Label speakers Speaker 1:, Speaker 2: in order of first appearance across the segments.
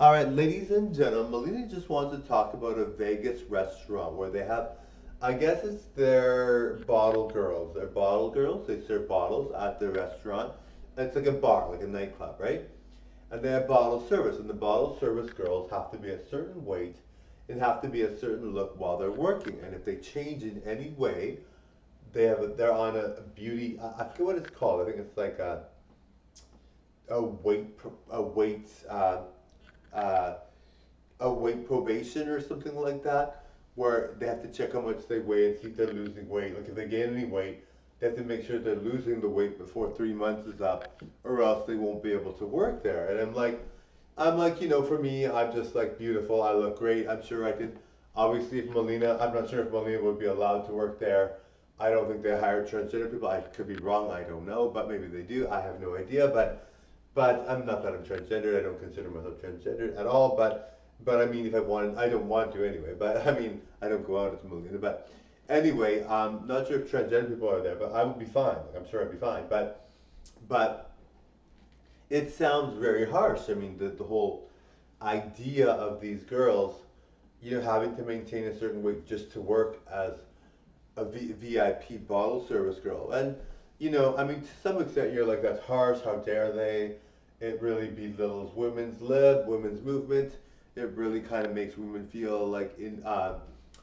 Speaker 1: All right, ladies and gentlemen, Melina just wants to talk about a Vegas restaurant where they have, I guess it's their bottle girls. They're bottle girls. They serve bottles at their restaurant. It's like a bar, like a nightclub, right? And they have bottle service, and the bottle service girls have to be a certain weight and have to be a certain look while they're working. And if they change in any way, they're on a beauty. I forget what it's called. I think it's like a weight uh, a weight probation or something like that, where they have to check how much they weigh and see if they're losing weight. Like if they gain any weight, they have to make sure they're losing the weight before 3 months is up, or else they won't be able to work there. And I'm like, for me, I'm just like beautiful. I look great. I'm sure I could. Obviously, if Melina, I'm not sure if Melina would be allowed to work there. I don't think they hire transgender people. I could be wrong. I don't know, but maybe they do. I have no idea. But I'm not that I'm transgender. I don't consider myself transgender at all. But I mean, if I wanted, I don't want to anyway. But I mean, I don't go out as a Melina. But anyway, I'm not sure if transgender people are there, but I would be fine. Like, I'm sure I'd be fine. But it sounds very harsh. I mean, the whole idea of these girls, having to maintain a certain weight just to work as a VIP bottle service girl. And, I mean, to some extent, you're like, that's harsh. How dare they? It really belittles women's lib, women's movement. It really kind of makes women feel like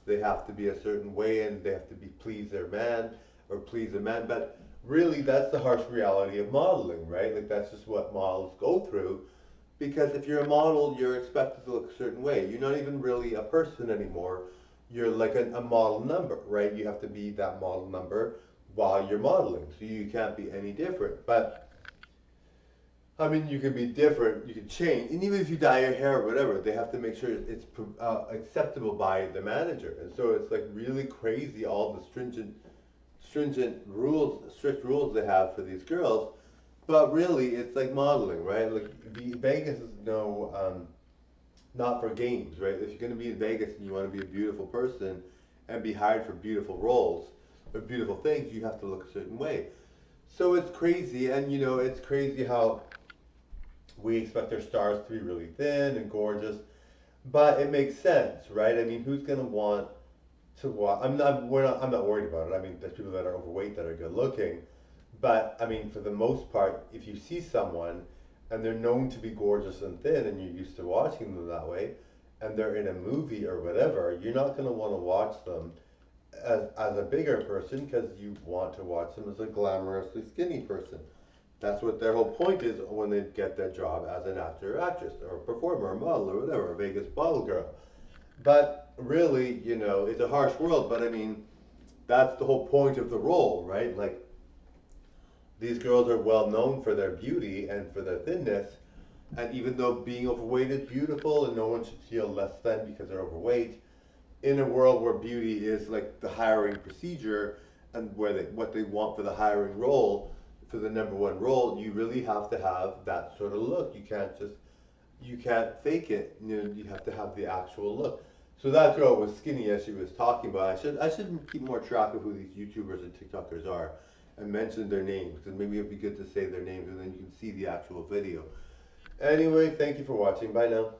Speaker 1: they have to be a certain way and they have to be please their man or please a man. But really, that's the harsh reality of modeling, right? Like that's just what models go through. Because if you're a model, you're expected to look a certain way. You're not even really a person anymore. You're like a model number, right? You have to be that model number while you're modeling. So you can't be any different. But I mean, you can be different, you can change, and even if you dye your hair or whatever, they have to make sure it's acceptable by the manager. And so it's like really crazy all the stringent rules, strict rules they have for these girls. But really, it's like modeling, right? Like Vegas is not for games, right? If you're going to be in Vegas and you want to be a beautiful person and be hired for beautiful roles or beautiful things, you have to look a certain way. So it's crazy, and it's crazy how we expect our stars to be really thin and gorgeous, but it makes sense, right? I mean, who's gonna want to watch? I'm not worried about it. I mean, there's people that are overweight that are good looking, but I mean, for the most part, if you see someone and they're known to be gorgeous and thin, and you're used to watching them that way, and they're in a movie or whatever, you're not gonna want to watch them as a bigger person because you want to watch them as a glamorously skinny person. That's what their whole point is when they get their job as an actor or actress or a performer or model or whatever, a Vegas bottle girl. But really, it's a harsh world, but I mean, that's the whole point of the role, right? Like, these girls are well known for their beauty and for their thinness, and even though being overweight is beautiful and no one should feel less than because they're overweight, in a world where beauty is like the hiring procedure and what they want for the hiring role, for the number one role, you really have to have that sort of look. You can't fake it. You have to have the actual look. So that girl was skinny as she was talking about. I should keep more track of who these YouTubers and TikTokers are and mention their names because maybe it'd be good to say their names and then you can see the actual video. Anyway, thank you for watching. Bye now.